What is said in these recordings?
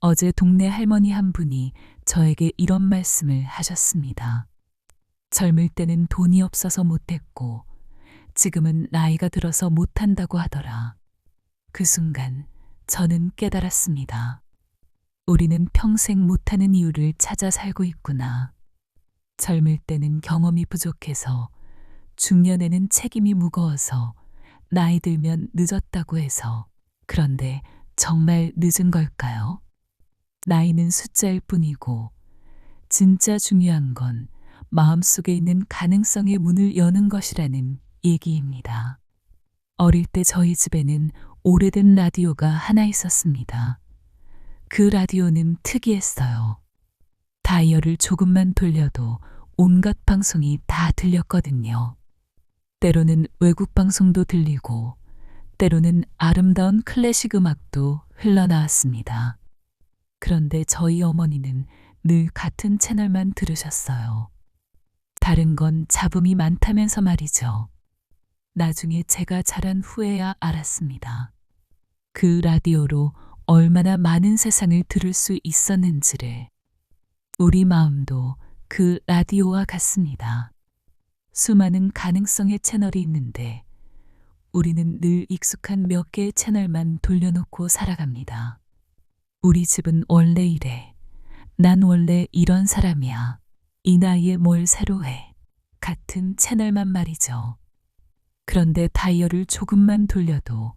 어제 동네 할머니 한 분이 저에게 이런 말씀을 하셨습니다. 젊을 때는 돈이 없어서 못했고 지금은 나이가 들어서 못한다고 하더라. 그 순간 저는 깨달았습니다. 우리는 평생 못하는 이유를 찾아 살고 있구나. 젊을 때는 경험이 부족해서, 중년에는 책임이 무거워서, 나이 들면 늦었다고 해서. 그런데 정말 늦은 걸까요? 나이는 숫자일 뿐이고 진짜 중요한 건 마음속에 있는 가능성의 문을 여는 것이라는 얘기입니다. 어릴 때 저희 집에는 오래된 라디오가 하나 있었습니다. 그 라디오는 특이했어요. 다이얼을 조금만 돌려도 온갖 방송이 다 들렸거든요. 때로는 외국 방송도 들리고 때로는 아름다운 클래식 음악도 흘러나왔습니다. 그런데 저희 어머니는 늘 같은 채널만 들으셨어요. 다른 건 잡음이 많다면서 말이죠. 나중에 제가 자란 후에야 알았습니다. 그 라디오로 얼마나 많은 세상을 들을 수 있었는지를. 우리 마음도 그 라디오와 같습니다. 수많은 가능성의 채널이 있는데 우리는 늘 익숙한 몇 개의 채널만 돌려놓고 살아갑니다. 우리 집은 원래 이래. 난 원래 이런 사람이야. 이 나이에 뭘 새로 해. 같은 채널만 말이죠. 그런데 다이얼을 조금만 돌려도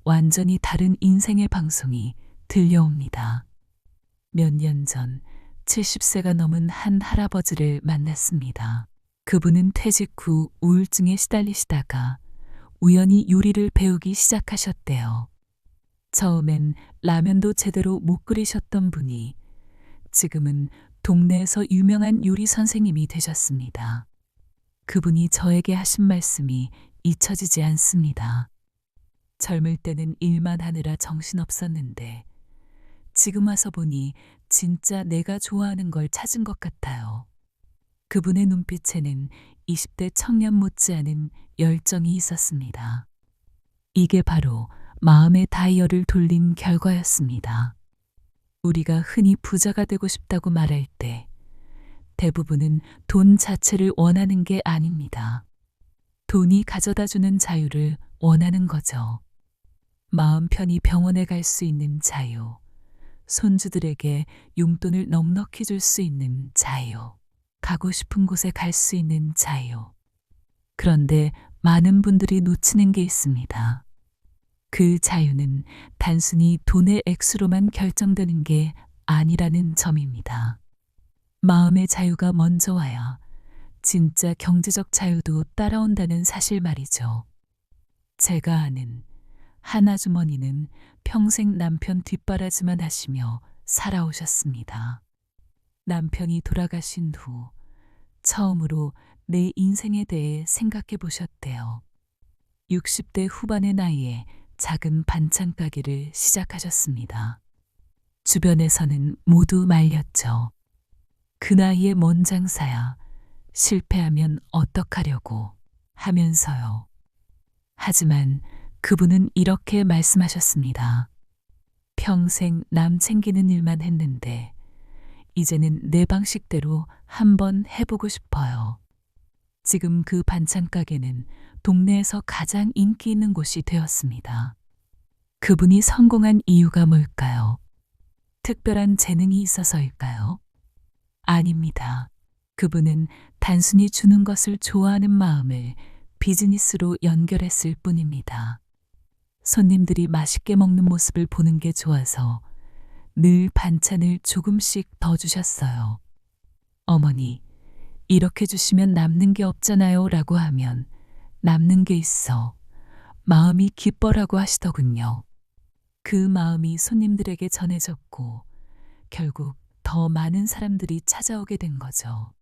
완전히 다른 인생의 방송이 들려옵니다. 몇 년 전 70세가 넘은 한 할아버지를 만났습니다. 그분은 퇴직 후 우울증에 시달리시다가 우연히 요리를 배우기 시작하셨대요. 처음엔 라면도 제대로 못 끓이셨던 분이 지금은 동네에서 유명한 요리 선생님이 되셨습니다. 그분이 저에게 하신 말씀이 잊혀지지 않습니다. 젊을 때는 일만 하느라 정신없었는데 지금 와서 보니 진짜 내가 좋아하는 걸 찾은 것 같아요. 그분의 눈빛에는 20대 청년 못지않은 열정이 있었습니다. 이게 바로 마음의 다이얼을 돌린 결과였습니다. 우리가 흔히 부자가 되고 싶다고 말할 때 대부분은 돈 자체를 원하는 게 아닙니다. 돈이 가져다주는 자유를 원하는 거죠. 마음 편히 병원에 갈 수 있는 자유, 손주들에게 용돈을 넉넉히 줄 수 있는 자유, 가고 싶은 곳에 갈 수 있는 자유. 그런데 많은 분들이 놓치는 게 있습니다. 그 자유는 단순히 돈의 액수로만 결정되는 게 아니라는 점입니다. 마음의 자유가 먼저 와야 진짜 경제적 자유도 따라온다는 사실 말이죠. 제가 아는 한 아주머니는 평생 남편 뒷바라지만 하시며 살아오셨습니다. 남편이 돌아가신 후 처음으로 내 인생에 대해 생각해 보셨대요. 60대 후반의 나이에 작은 반찬 가게를 시작하셨습니다. 주변에서는 모두 말렸죠. 그 나이에 뭔 장사야. 실패하면 어떡하려고 하면서요. 하지만 그분은 이렇게 말씀하셨습니다. 평생 남 챙기는 일만 했는데 이제는 내 방식대로 한번 해보고 싶어요. 지금 그 반찬 가게는 동네에서 가장 인기 있는 곳이 되었습니다. 그분이 성공한 이유가 뭘까요? 특별한 재능이 있어서일까요? 아닙니다. 그분은 단순히 주는 것을 좋아하는 마음을 비즈니스로 연결했을 뿐입니다. 손님들이 맛있게 먹는 모습을 보는 게 좋아서 늘 반찬을 조금씩 더 주셨어요. 어머니, 이렇게 주시면 남는 게 없잖아요 라고 하면 남는 게 있어. 마음이 기뻐라고 하시더군요. 그 마음이 손님들에게 전해졌고 결국 더 많은 사람들이 찾아오게 된 거죠.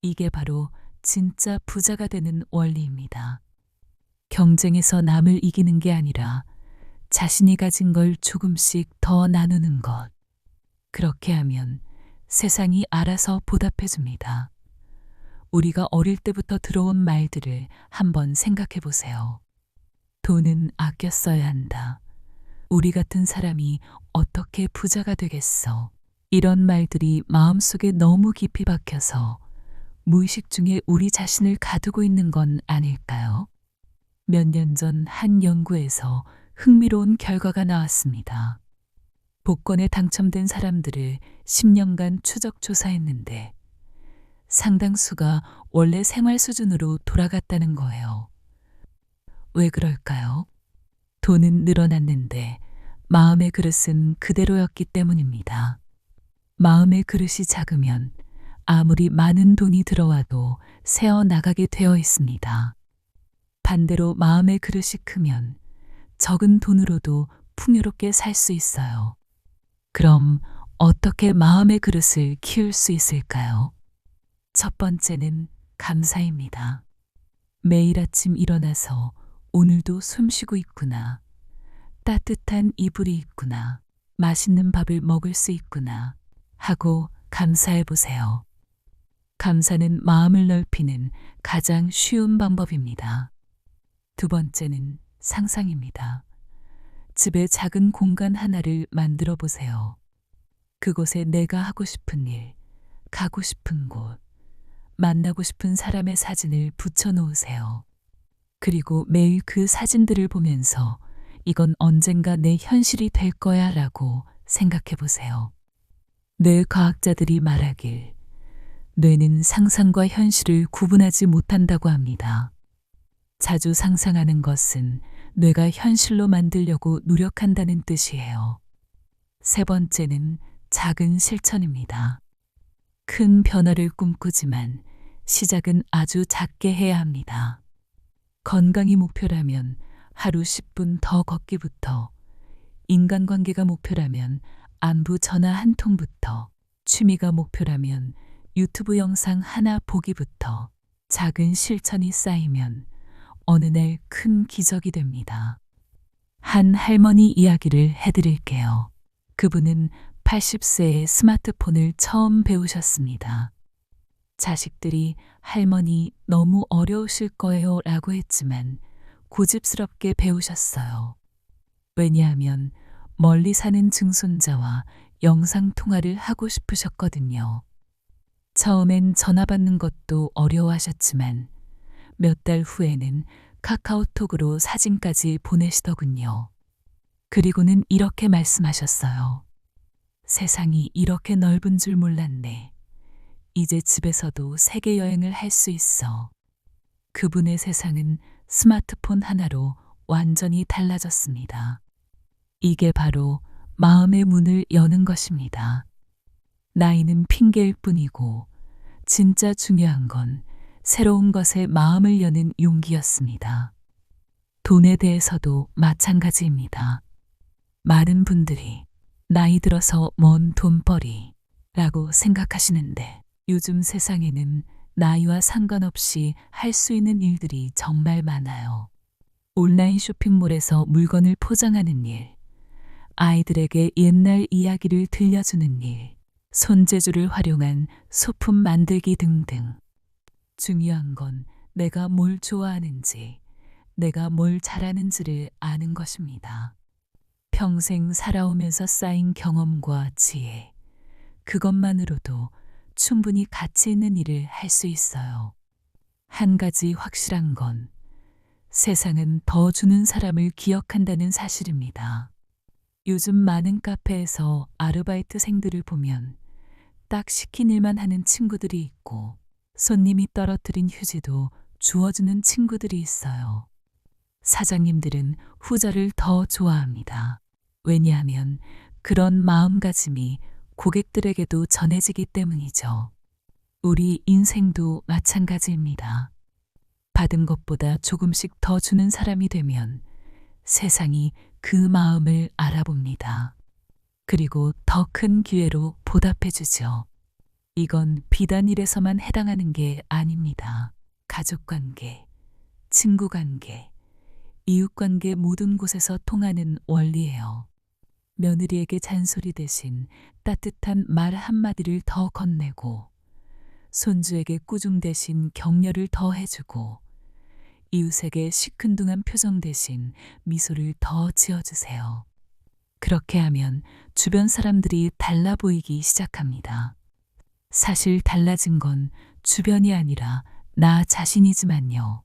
이게 바로 진짜 부자가 되는 원리입니다. 경쟁에서 남을 이기는 게 아니라 자신이 가진 걸 조금씩 더 나누는 것. 그렇게 하면 세상이 알아서 보답해 줍니다. 우리가 어릴 때부터 들어온 말들을 한번 생각해 보세요. 돈은 아껴 써야 한다. 우리 같은 사람이 어떻게 부자가 되겠어? 이런 말들이 마음속에 너무 깊이 박혀서 무의식 중에 우리 자신을 가두고 있는 건 아닐까요? 몇 년 전 한 연구에서 흥미로운 결과가 나왔습니다. 복권에 당첨된 사람들을 10년간 추적 조사했는데 상당수가 원래 생활 수준으로 돌아갔다는 거예요. 왜 그럴까요? 돈은 늘어났는데 마음의 그릇은 그대로였기 때문입니다. 마음의 그릇이 작으면 아무리 많은 돈이 들어와도 새어 나가게 되어 있습니다. 반대로 마음의 그릇이 크면 적은 돈으로도 풍요롭게 살 수 있어요. 그럼 어떻게 마음의 그릇을 키울 수 있을까요? 첫 번째는 감사입니다. 매일 아침 일어나서 오늘도 숨 쉬고 있구나. 따뜻한 이불이 있구나. 맛있는 밥을 먹을 수 있구나. 하고 감사해 보세요. 감사는 마음을 넓히는 가장 쉬운 방법입니다. 두 번째는 상상입니다. 집에 작은 공간 하나를 만들어 보세요. 그곳에 내가 하고 싶은 일, 가고 싶은 곳, 만나고 싶은 사람의 사진을 붙여 놓으세요. 그리고 매일 그 사진들을 보면서 이건 언젠가 내 현실이 될 거야 라고 생각해 보세요. 뇌과학자들이 말하길 뇌는 상상과 현실을 구분하지 못한다고 합니다. 자주 상상하는 것은 뇌가 현실로 만들려고 노력한다는 뜻이에요. 세 번째는 작은 실천입니다. 큰 변화를 꿈꾸지만 시작은 아주 작게 해야 합니다. 건강이 목표라면 하루 10분 더 걷기부터, 인간관계가 목표라면 안부 전화 한 통부터, 취미가 목표라면 유튜브 영상 하나 보기부터 작은 실천이 쌓이면 어느 날 큰 기적이 됩니다. 한 할머니 이야기를 해드릴게요. 그분은 80세에 스마트폰을 처음 배우셨습니다. 자식들이 할머니 너무 어려우실 거예요 라고 했지만 고집스럽게 배우셨어요. 왜냐하면 멀리 사는 증손자와 영상통화를 하고 싶으셨거든요. 처음엔 전화 받는 것도 어려워하셨지만 몇 달 후에는 카카오톡으로 사진까지 보내시더군요. 그리고는 이렇게 말씀하셨어요. 세상이 이렇게 넓은 줄 몰랐네. 이제 집에서도 세계 여행을 할 수 있어. 그분의 세상은 스마트폰 하나로 완전히 달라졌습니다. 이게 바로 마음의 문을 여는 것입니다. 나이는 핑계일 뿐이고 진짜 중요한 건 새로운 것에 마음을 여는 용기였습니다. 돈에 대해서도 마찬가지입니다. 많은 분들이 나이 들어서 뭔 돈벌이 라고 생각하시는데 요즘 세상에는 나이와 상관없이 할 수 있는 일들이 정말 많아요. 온라인 쇼핑몰에서 물건을 포장하는 일, 아이들에게 옛날 이야기를 들려주는 일, 손재주를 활용한 소품 만들기 등등. 중요한 건 내가 뭘 좋아하는지, 내가 뭘 잘하는지를 아는 것입니다. 평생 살아오면서 쌓인 경험과 지혜, 그것만으로도 충분히 가치 있는 일을 할 수 있어요. 한 가지 확실한 건 세상은 더 주는 사람을 기억한다는 사실입니다. 요즘 많은 카페에서 아르바이트생들을 보면 딱 시킨 일만 하는 친구들이 있고 손님이 떨어뜨린 휴지도 주워주는 친구들이 있어요. 사장님들은 후자를 더 좋아합니다. 왜냐하면 그런 마음가짐이 고객들에게도 전해지기 때문이죠. 우리 인생도 마찬가지입니다. 받은 것보다 조금씩 더 주는 사람이 되면 세상이 그 마음을 알아봅니다. 그리고 더 큰 기회로 보답해 주죠. 이건 비단 일에서만 해당하는 게 아닙니다. 가족관계, 친구관계, 이웃관계 모든 곳에서 통하는 원리예요. 며느리에게 잔소리 대신 따뜻한 말 한마디를 더 건네고, 손주에게 꾸중 대신 격려를 더 해주고, 이웃에게 시큰둥한 표정 대신 미소를 더 지어주세요. 그렇게 하면 주변 사람들이 달라 보이기 시작합니다. 사실 달라진 건 주변이 아니라 나 자신이지만요.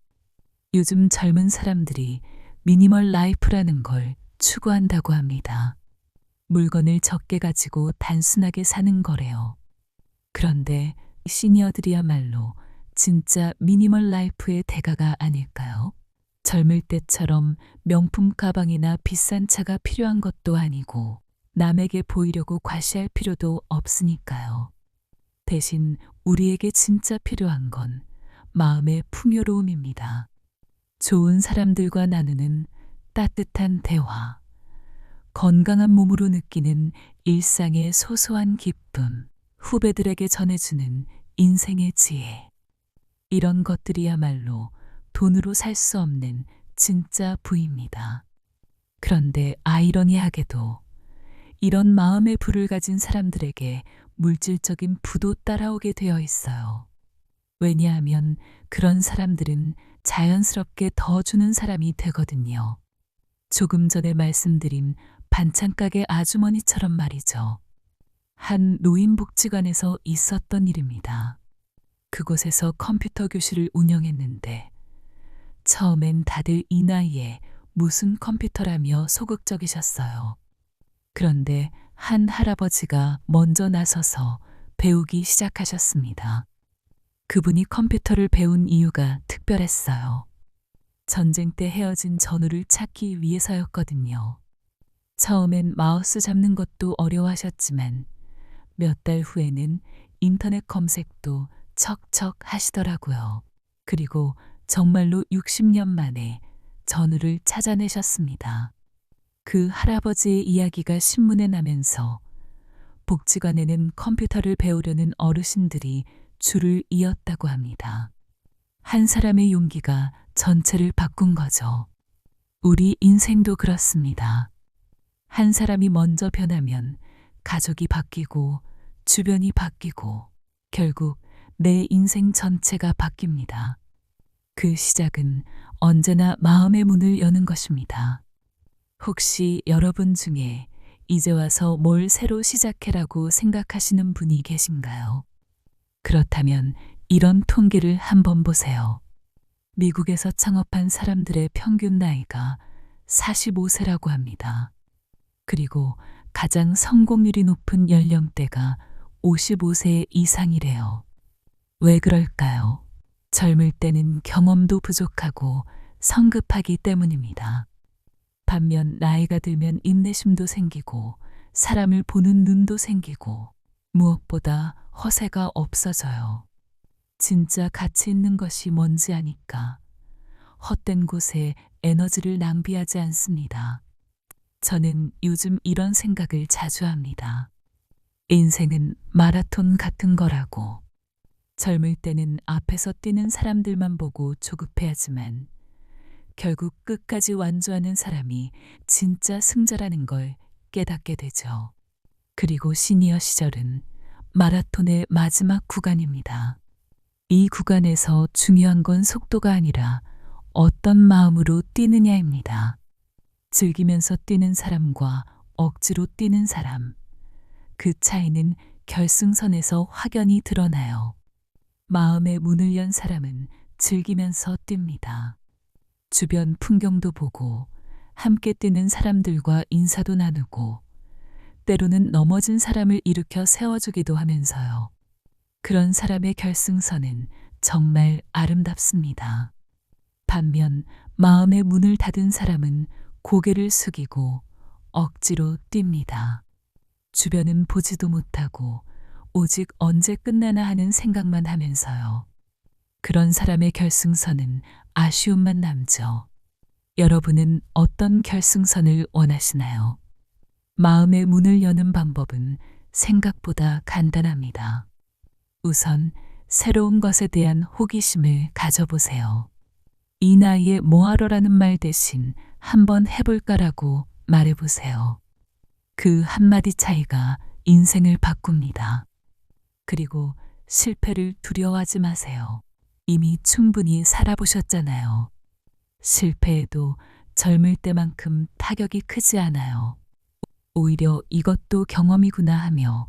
요즘 젊은 사람들이 미니멀 라이프라는 걸 추구한다고 합니다. 물건을 적게 가지고 단순하게 사는 거래요. 그런데 시니어들이야말로 진짜 미니멀 라이프의 대가가 아닐까요? 젊을 때처럼 명품 가방이나 비싼 차가 필요한 것도 아니고 남에게 보이려고 과시할 필요도 없으니까요. 대신 우리에게 진짜 필요한 건 마음의 풍요로움입니다. 좋은 사람들과 나누는 따뜻한 대화, 건강한 몸으로 느끼는 일상의 소소한 기쁨, 후배들에게 전해주는 인생의 지혜. 이런 것들이야말로 돈으로 살 수 없는 진짜 부입니다. 그런데 아이러니하게도 이런 마음의 부를 가진 사람들에게 물질적인 부도 따라오게 되어 있어요. 왜냐하면 그런 사람들은 자연스럽게 더 주는 사람이 되거든요. 조금 전에 말씀드린 반찬가게 아주머니처럼 말이죠. 한 노인복지관에서 있었던 일입니다. 그곳에서 컴퓨터 교실을 운영했는데 처음엔 다들 이 나이에 무슨 컴퓨터라며 소극적이셨어요. 그런데 한 할아버지가 먼저 나서서 배우기 시작하셨습니다. 그분이 컴퓨터를 배운 이유가 특별했어요. 전쟁 때 헤어진 전우를 찾기 위해서였거든요. 처음엔 마우스 잡는 것도 어려워하셨지만 몇 달 후에는 인터넷 검색도 척척 하시더라고요. 그리고 정말로 60년 만에 전우를 찾아내셨습니다. 그 할아버지의 이야기가 신문에 나면서 복지관에는 컴퓨터를 배우려는 어르신들이 줄을 이었다고 합니다. 한 사람의 용기가 전체를 바꾼 거죠. 우리 인생도 그렇습니다. 한 사람이 먼저 변하면 가족이 바뀌고 주변이 바뀌고 결국 내 인생 전체가 바뀝니다. 그 시작은 언제나 마음의 문을 여는 것입니다. 혹시 여러분 중에 이제 와서 뭘 새로 시작해라고 생각하시는 분이 계신가요? 그렇다면 이런 통계를 한번 보세요. 미국에서 창업한 사람들의 평균 나이가 45세라고 합니다. 그리고 가장 성공률이 높은 연령대가 55세 이상이래요. 왜 그럴까요? 젊을 때는 경험도 부족하고 성급하기 때문입니다. 반면 나이가 들면 인내심도 생기고 사람을 보는 눈도 생기고 무엇보다 허세가 없어져요. 진짜 가치 있는 것이 뭔지 아니까 헛된 곳에 에너지를 낭비하지 않습니다. 저는 요즘 이런 생각을 자주 합니다. 인생은 마라톤 같은 거라고. 젊을 때는 앞에서 뛰는 사람들만 보고 조급해하지만 결국 끝까지 완주하는 사람이 진짜 승자라는 걸 깨닫게 되죠. 그리고 시니어 시절은 마라톤의 마지막 구간입니다. 이 구간에서 중요한 건 속도가 아니라 어떤 마음으로 뛰느냐입니다. 즐기면서 뛰는 사람과 억지로 뛰는 사람. 그 차이는 결승선에서 확연히 드러나요. 마음의 문을 연 사람은 즐기면서 뜁니다. 주변 풍경도 보고 함께 뛰는 사람들과 인사도 나누고 때로는 넘어진 사람을 일으켜 세워주기도 하면서요. 그런 사람의 결승선은 정말 아름답습니다. 반면 마음의 문을 닫은 사람은 고개를 숙이고 억지로 뜁니다. 주변은 보지도 못하고 오직 언제 끝나나 하는 생각만 하면서요. 그런 사람의 결승선은 아쉬움만 남죠. 여러분은 어떤 결승선을 원하시나요? 마음의 문을 여는 방법은 생각보다 간단합니다. 우선 새로운 것에 대한 호기심을 가져보세요. 이 나이에 뭐하러라는 말 대신 한번 해볼까라고 말해보세요. 그 한마디 차이가 인생을 바꿉니다. 그리고 실패를 두려워하지 마세요. 이미 충분히 오히려 이것도 경험이구나 하며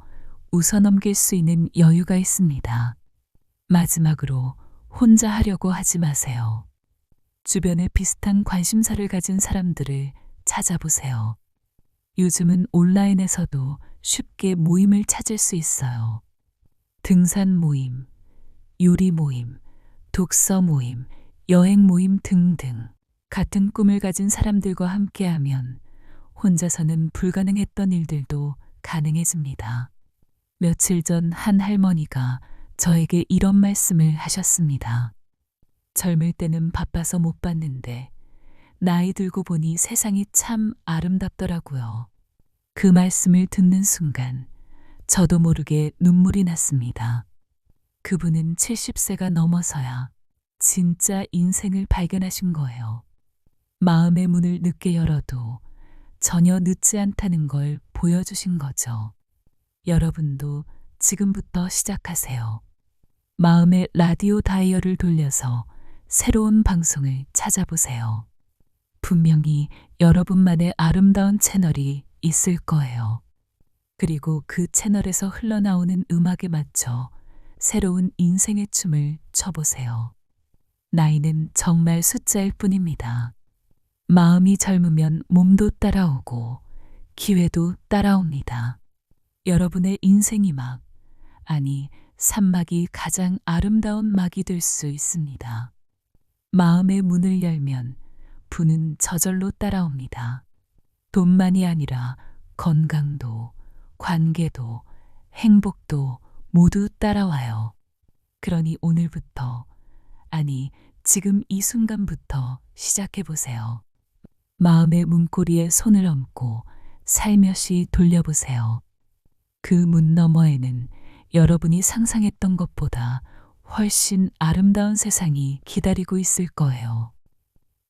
웃어넘길 수 있는 여유가 있습니다. 마지막으로 혼자 하려고 하지 마세요. 주변에 비슷한 관심사를 가진 사람들을 찾아보세요. 요즘은 온라인에서도 쉽게 모임을 찾을 수 있어요. 등산 모임, 요리 모임, 독서 모임, 여행 모임 등등. 같은 꿈을 가진 사람들과 함께하면 혼자서는 불가능했던 일들도 가능해집니다. 며칠 전 한 할머니가 저에게 이런 말씀을 하셨습니다. 젊을 때는 바빠서 못 봤는데 나이 들고 보니 세상이 참 아름답더라고요. 그 말씀을 듣는 순간 저도 모르게 눈물이 났습니다. 그분은 70세가 넘어서야 진짜 인생을 발견하신 거예요. 마음의 문을 늦게 열어도 전혀 늦지 않다는 걸 보여주신 거죠. 여러분도 지금부터 시작하세요. 마음의 라디오 다이얼을 돌려서 새로운 방송을 찾아보세요. 분명히 여러분만의 아름다운 채널이 있을 거예요. 그리고 그 채널에서 흘러나오는 음악에 맞춰 새로운 인생의 춤을 춰보세요. 나이는 정말 숫자일 뿐입니다. 마음이 젊으면 몸도 따라오고 기회도 따라옵니다. 여러분의 인생이 막, 아니 산막이 가장 아름다운 막이 될 수 있습니다. 마음의 문을 열면 부는 저절로 따라옵니다. 돈만이 아니라 건강도, 관계도, 행복도 모두 따라와요. 그러니 오늘부터, 아니 지금 이 순간부터 시작해보세요. 마음의 문고리에 손을 얹고 살며시 돌려보세요. 그 문 너머에는 여러분이 상상했던 것보다 훨씬 아름다운 세상이 기다리고 있을 거예요.